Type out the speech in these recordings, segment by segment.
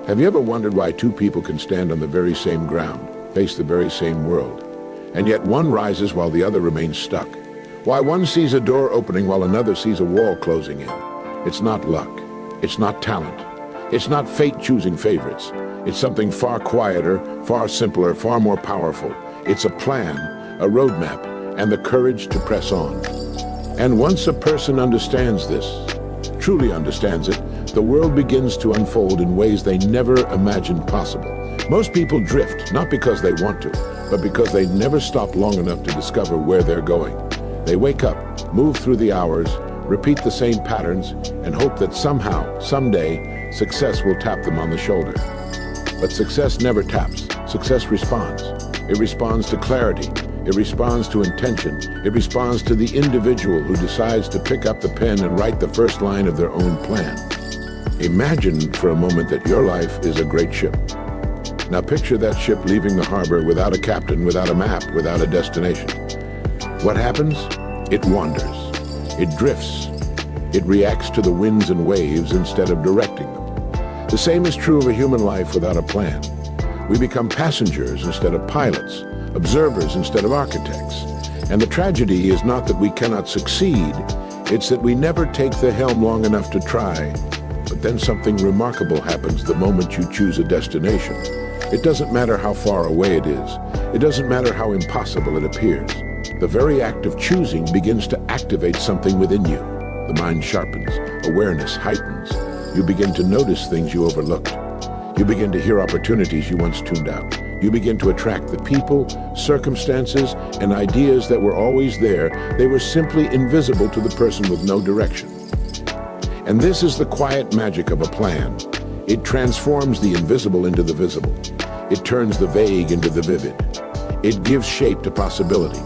Have you ever wondered why two people can stand on the very same ground, face the very same world, and yet one rises while the other remains stuck? Why one sees a door opening while another sees a wall closing in? It's not luck. It's not talent. It's not fate choosing favorites. It's something far quieter, far simpler, far more powerful. It's a plan, a roadmap, and the courage to press on. And once a person understands this, truly understands it, the world begins to unfold in ways they never imagined possible. Most people drift, not because they want to, but because they never stop long enough to discover where they're going. They wake up, move through the hours, repeat the same patterns, and hope that somehow, someday, success will tap them on the shoulder. But success never taps. Success responds. It responds to clarity. It responds to intention. It responds to the individual who decides to pick up the pen and write the first line of their own plan. Imagine for a moment that your life is a great ship. Now picture that ship leaving the harbor without a captain, without a map, without a destination. What happens? It wanders. It drifts. It reacts to the winds and waves instead of directing them. The same is true of a human life without a plan. We become passengers instead of pilots, observers instead of architects. And the tragedy is not that we cannot succeed, it's that we never take the helm long enough to try. But then something remarkable happens the moment you choose a destination. It doesn't matter how far away it is. It doesn't matter how impossible it appears. The very act of choosing begins to activate something within you. The mind sharpens, awareness heightens. You begin to notice things you overlooked. You begin to hear opportunities you once tuned out. You begin to attract the people, circumstances, and ideas that were always there. They were simply invisible to the person with no direction. And this is the quiet magic of a plan. It transforms the invisible into the visible. It turns the vague into the vivid. It gives shape to possibility.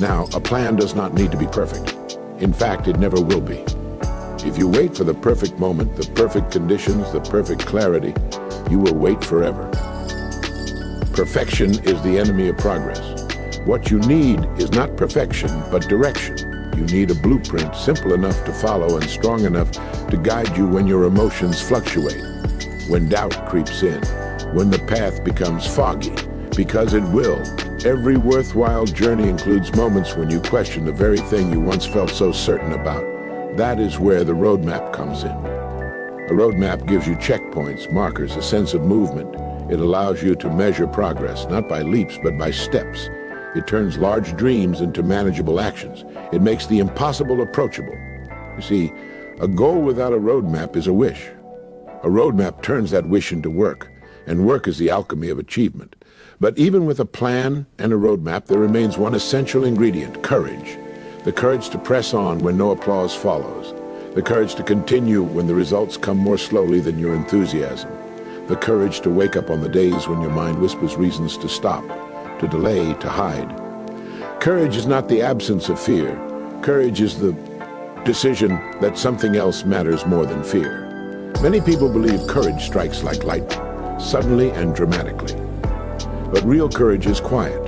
Now, a plan does not need to be perfect. In fact, it never will be. If you wait for the perfect moment, the perfect conditions, the perfect clarity, you will wait forever. Perfection is the enemy of progress. What you need is not perfection, but direction. You need a blueprint simple enough to follow and strong enough to guide you when your emotions fluctuate, when doubt creeps in, when the path becomes foggy, because it will. Every worthwhile journey includes moments when you question the very thing you once felt so certain about. That is where the roadmap comes in. A roadmap gives you checkpoints, markers, a sense of movement. It allows you to measure progress, not by leaps, but by steps. It turns large dreams into manageable actions. It makes the impossible approachable. You see, a goal without a roadmap is a wish. A roadmap turns that wish into work, and work is the alchemy of achievement. But even with a plan and a roadmap, there remains one essential ingredient: courage. The courage to press on when no applause follows. The courage to continue when the results come more slowly than your enthusiasm. The courage to wake up on the days when your mind whispers reasons to stop, to delay, to hide. Courage is not the absence of fear. Courage is the decision that something else matters more than fear. Many people believe courage strikes like lightning, suddenly and dramatically. But real courage is quiet.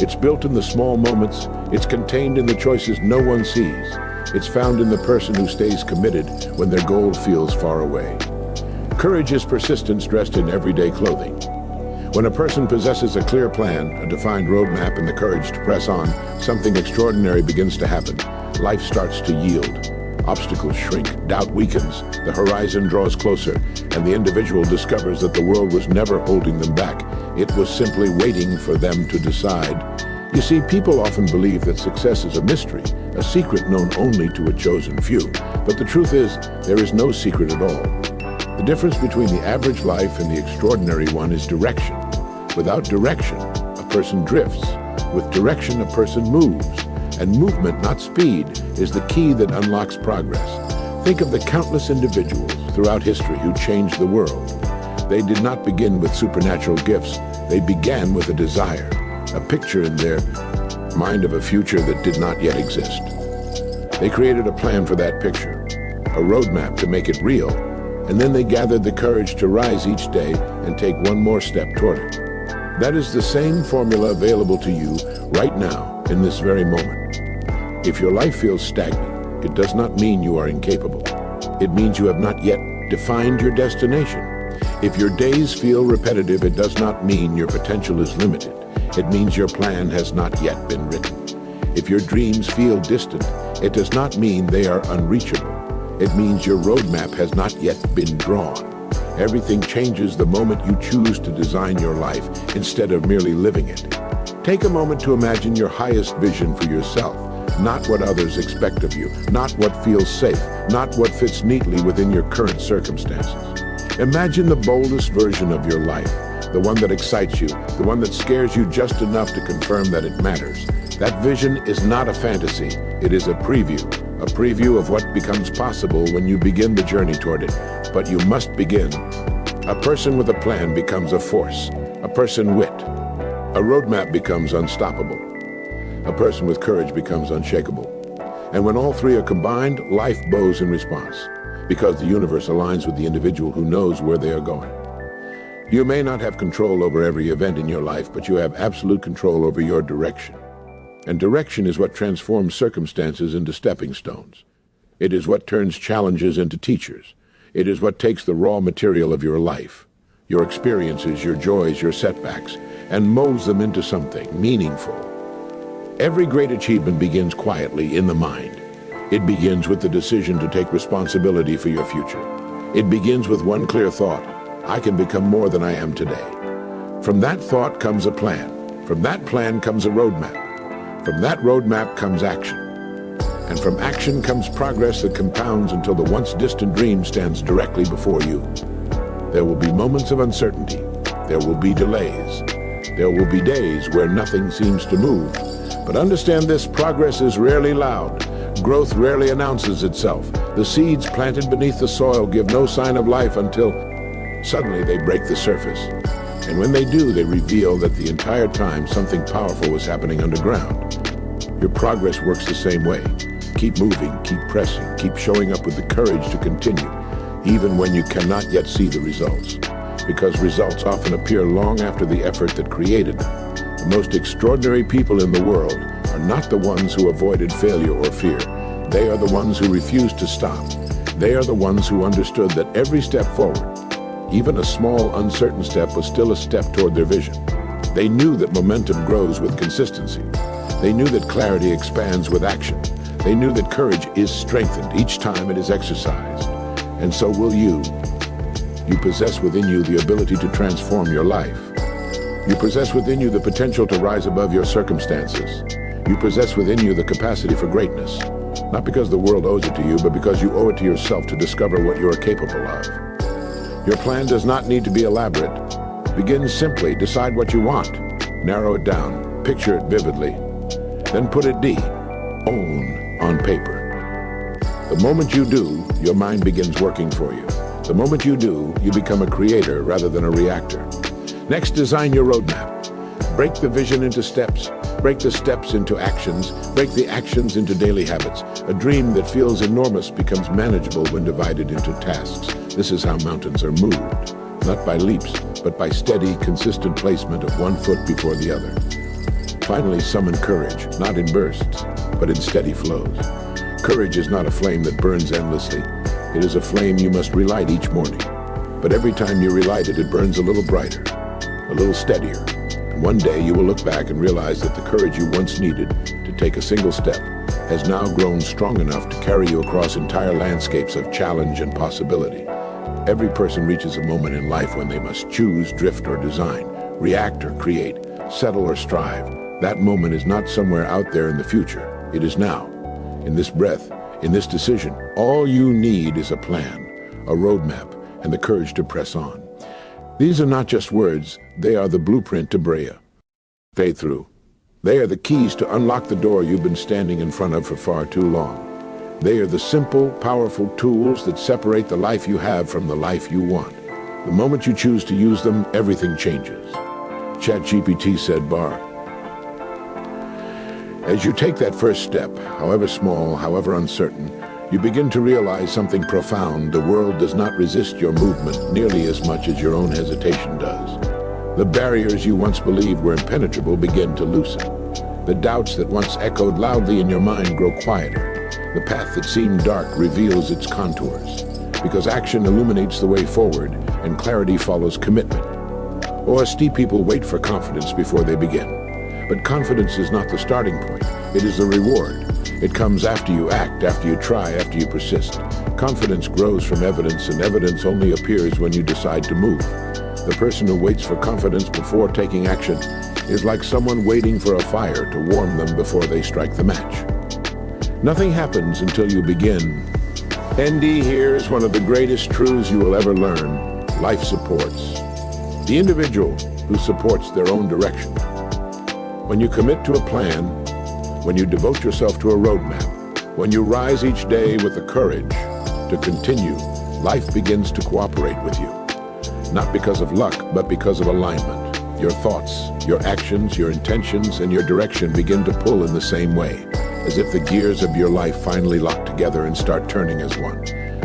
It's built in the small moments. It's contained in the choices no one sees. It's found in the person who stays committed when their goal feels far away. Courage is persistence dressed in everyday clothing. When a person possesses a clear plan, a defined roadmap, and the courage to press on, something extraordinary begins to happen. Life starts to yield. Obstacles shrink, doubt weakens, the horizon draws closer, and the individual discovers that the world was never holding them back. It was simply waiting for them to decide. You see, people often believe that success is a mystery, a secret known only to a chosen few. But the truth is, there is no secret at all. The difference between the average life and the extraordinary one is direction. Without direction, a person drifts. With direction, a person moves. And movement, not speed, is the key that unlocks progress. Think of the countless individuals throughout history who changed the world. They did not begin with supernatural gifts. They began with a desire, a picture in their mind of a future that did not yet exist. They created a plan for that picture, a roadmap to make it real, and then they gathered the courage to rise each day and take one more step toward it. That is the same formula available to you right now, in this very moment. If your life feels stagnant, it does not mean you are incapable. It means you have not yet defined your destination. If your days feel repetitive, it does not mean your potential is limited. It means your plan has not yet been written. If your dreams feel distant, it does not mean they are unreachable. It means your roadmap has not yet been drawn. Everything changes the moment you choose to design your life instead of merely living it. Take a moment to imagine your highest vision for yourself, not what others expect of you, not what feels safe, not what fits neatly within your current circumstances. Imagine the boldest version of your life, the one that excites you, the one that scares you just enough to confirm that it matters. That vision is not a fantasy, it is a preview of what becomes possible when you begin the journey toward it. But you must begin. A person with a plan becomes a force, a person wit. A roadmap becomes unstoppable. A person with courage becomes unshakable. And when all three are combined, life bows in response, because the universe aligns with the individual who knows where they are going. You may not have control over every event in your life, but you have absolute control over your direction. And direction is what transforms circumstances into stepping stones. It is what turns challenges into teachers. It is what takes the raw material of your life, your experiences, your joys, your setbacks, and molds them into something meaningful. Every great achievement begins quietly in the mind. It begins with the decision to take responsibility for your future. It begins with one clear thought: I can become more than I am today. From that thought comes a plan. From that plan comes a roadmap. From that roadmap comes action. And from action comes progress that compounds until the once distant dream stands directly before you. There will be moments of uncertainty. There will be delays. There will be days where nothing seems to move. But understand this: progress is rarely loud. Growth rarely announces itself. The seeds planted beneath the soil give no sign of life until suddenly they break the surface. And when they do, they reveal that the entire time something powerful was happening underground. Your progress works the same way. Keep moving, keep pressing, keep showing up with the courage to continue, even when you cannot yet see the results. Because results often appear long after the effort that created them. The most extraordinary people in the world are not the ones who avoided failure or fear. They are the ones who refused to stop. They are the ones who understood that every step forward, even a small, uncertain step, was still a step toward their vision. They knew that momentum grows with consistency. They knew that clarity expands with action. They knew that courage is strengthened each time it is exercised. And so will you. You possess within you the ability to transform your life. You possess within you the potential to rise above your circumstances. You possess within you the capacity for greatness. Not because the world owes it to you, but because you owe it to yourself to discover what you are capable of. Your plan does not need to be elaborate. Begin simply. Decide what you want. Narrow it down. Picture it vividly. Then put it own on paper. The moment you do, your mind begins working for you. The moment you do, you become a creator rather than a reactor. Next, design your roadmap. Break the vision into steps. Break the steps into actions. Break the actions into daily habits. A dream that feels enormous becomes manageable when divided into tasks. This is how mountains are moved, not by leaps, but by steady, consistent placement of one foot before the other. Finally, summon courage, not in bursts, but in steady flows. Courage is not a flame that burns endlessly. It is a flame you must relight each morning. But every time you relight it, it burns a little brighter, a little steadier. And one day you will look back and realize that the courage you once needed to take a single step has now grown strong enough to carry you across entire landscapes of challenge and possibility. Every person reaches a moment in life when they must choose, drift, or design, react or create, settle or strive. That moment is not somewhere out there in the future. It is now, in this breath, in this decision. All you need is a plan, a roadmap, and the courage to press on. These are not just words, they are the blueprint to Brea. Fade through. They are the keys to unlock the door you've been standing in front of for far too long. They are the simple, powerful tools that separate the life you have from the life you want. The moment you choose to use them, everything changes. ChatGPT said, as you take that first step, however small, however uncertain, you begin to realize something profound. The world does not resist your movement nearly as much as your own hesitation does. The barriers you once believed were impenetrable begin to loosen. The doubts that once echoed loudly in your mind grow quieter. The path that seemed dark reveals its contours. because action illuminates the way forward and clarity follows commitment. OSD people wait for confidence before they begin. But confidence is not the starting point. It is the reward. It comes after you act, after you try, after you persist. Confidence grows from evidence, and evidence only appears when you decide to move. The person who waits for confidence before taking action is like someone waiting for a fire to warm them before they strike the match. Nothing happens until you begin. ND, here's one of the greatest truths you will ever learn. Life supports the individual who supports their own direction. When you commit to a plan, when you devote yourself to a roadmap, when you rise each day with the courage to continue, life begins to cooperate with you. Not because of luck, but because of alignment. Your thoughts, your actions, your intentions, and your direction begin to pull in the same way, as if the gears of your life finally lock together and start turning as one.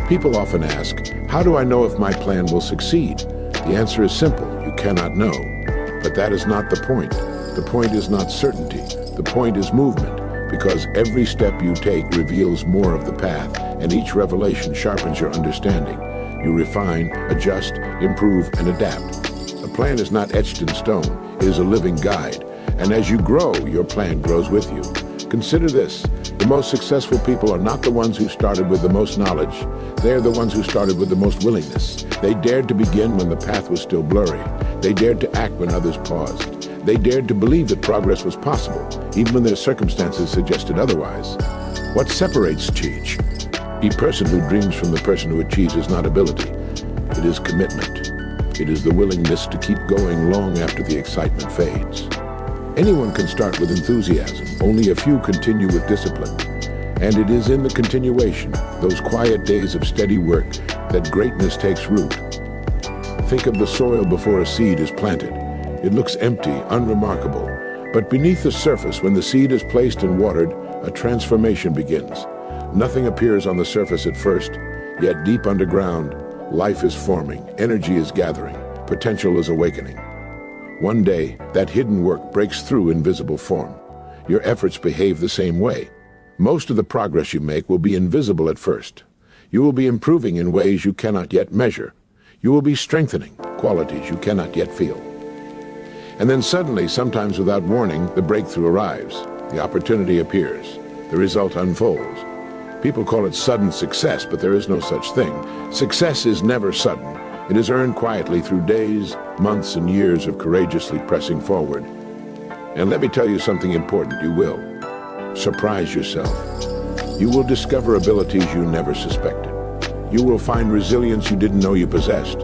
People often ask, how do I know if my plan will succeed? The answer is simple, you cannot know. But that is not the point. The point is not certainty. The point is movement, because every step you take reveals more of the path, and each revelation sharpens your understanding. You refine, adjust, improve, and adapt. A plan is not etched in stone. It is a living guide. And as you grow, your plan grows with you. Consider this. The most successful people are not the ones who started with the most knowledge. They are the ones who started with the most willingness. They dared to begin when the path was still blurry. They dared to act when others paused. They dared to believe that progress was possible, even when their circumstances suggested otherwise. What separates Cheech? The person who dreams from the person who achieves is not ability. It is commitment. It is the willingness to keep going long after the excitement fades. Anyone can start with enthusiasm. Only a few continue with discipline. And it is in the continuation, those quiet days of steady work, that greatness takes root. Think of the soil before a seed is planted. It looks empty, unremarkable. But beneath the surface, when the seed is placed and watered, a transformation begins. Nothing appears on the surface at first, yet deep underground, life is forming, energy is gathering, potential is awakening. One day, that hidden work breaks through in visible form. Your efforts behave the same way. Most of the progress you make will be invisible at first. You will be improving in ways you cannot yet measure. You will be strengthening qualities you cannot yet feel. And then suddenly, sometimes without warning, the breakthrough arrives. The opportunity appears. The result unfolds. People call it sudden success, but there is no such thing. Success is never sudden. It is earned quietly through days, months, and years of courageously pressing forward. And let me tell you something important, you will. Surprise yourself. You will discover abilities you never suspected. You will find resilience you didn't know you possessed.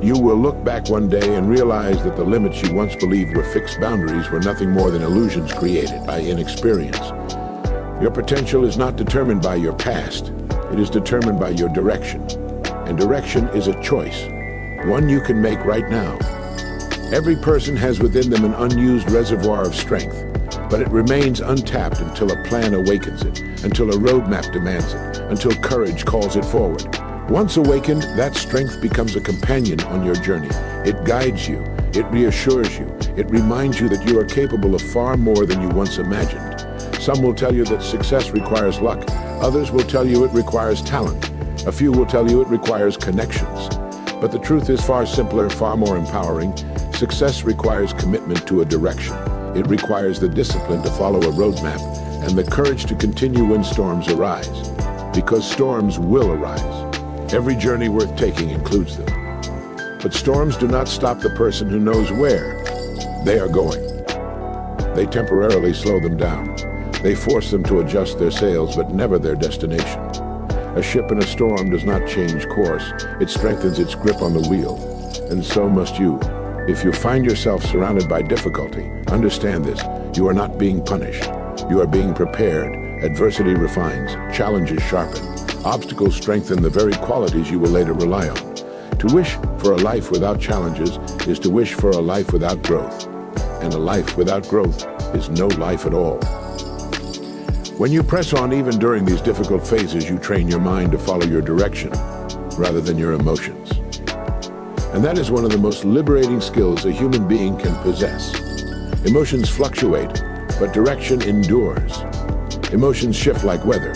You will look back one day and realize that the limits you once believed were fixed boundaries were nothing more than illusions created by inexperience. Your potential is not determined by your past. It is determined by your direction. And direction is a choice, one you can make right now. Every person has within them an unused reservoir of strength, but it remains untapped until a plan awakens it, until a roadmap demands it, until courage calls it forward. Once awakened, that strength becomes a companion on your journey. It guides you, it reassures you, it reminds you that you are capable of far more than you once imagined. Some will tell you that success requires luck. Others will tell you it requires talent. A few will tell you it requires connections. But the truth is far simpler, far more empowering. Success requires commitment to a direction. It requires the discipline to follow a roadmap and the courage to continue when storms arise. Because storms will arise. Every journey worth taking includes them. But storms do not stop the person who knows where they are going. They temporarily slow them down. They force them to adjust their sails, but never their destination. A ship in a storm does not change course. It strengthens its grip on the wheel. And so must you. If you find yourself surrounded by difficulty, understand this. You are not being punished. You are being prepared. Adversity refines. Challenges sharpen. Obstacles strengthen the very qualities you will later rely on. To wish for a life without challenges is to wish for a life without growth. And a life without growth is no life at all. When you press on even during these difficult phases, you train your mind to follow your direction rather than your emotions. And that is one of the most liberating skills a human being can possess. Emotions fluctuate, but direction endures. Emotions shift like weather,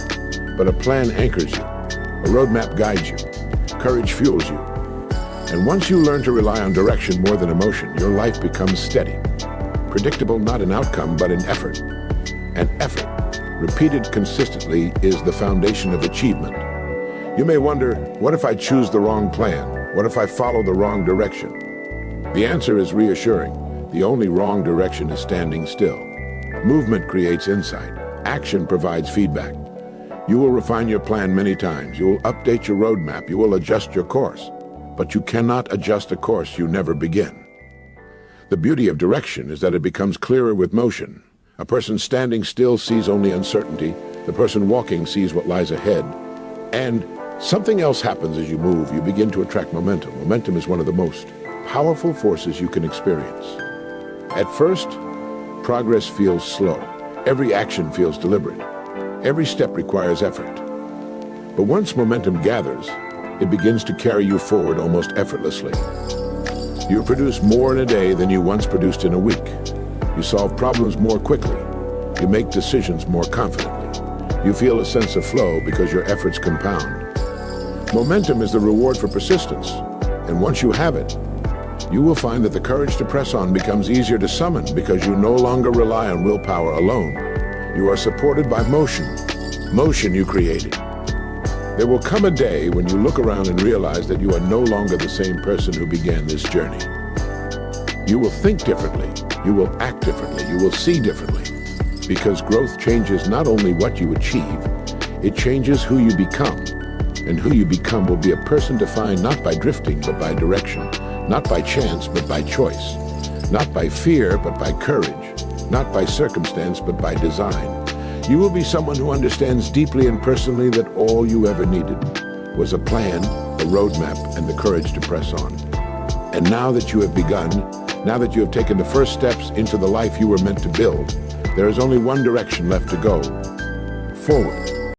but a plan anchors you. A roadmap guides you. Courage fuels you. And once you learn to rely on direction more than emotion, your life becomes steady. Predictable not in outcome, but in effort. And effort, repeated consistently, is the foundation of achievement. You may wonder, what if I choose the wrong plan? What if I follow the wrong direction? The answer is reassuring. The only wrong direction is standing still. Movement creates insight. Action provides feedback. You will refine your plan many times. You will update your roadmap. You will adjust your course. But you cannot adjust a course you never begin. The beauty of direction is that it becomes clearer with motion. A person standing still sees only uncertainty. The person walking sees what lies ahead. And something else happens as you move. You begin to attract momentum. Momentum is one of the most powerful forces you can experience. At first, progress feels slow. Every action feels deliberate. Every step requires effort. But once momentum gathers, it begins to carry you forward almost effortlessly. You produce more in a day than you once produced in a week. You solve problems more quickly. You make decisions more confidently. You feel a sense of flow because your efforts compound. Momentum is the reward for persistence, and once you have it, you will find that the courage to press on becomes easier to summon because you no longer rely on willpower alone. You are supported by motion you created. There will come a day when you look around and realize that you are no longer the same person who began this journey. You will think differently, you will act differently, you will see differently, because growth changes not only what you achieve, it changes who you become. And who you become will be a person defined not by drifting, but by direction. Not by chance, but by choice. Not by fear, but by courage. Not by circumstance, but by design. You will be someone who understands deeply and personally that all you ever needed was a plan, a roadmap, and the courage to press on. And now that you have begun, now that you have taken the first steps into the life you were meant to build, there is only one direction left to go: forward.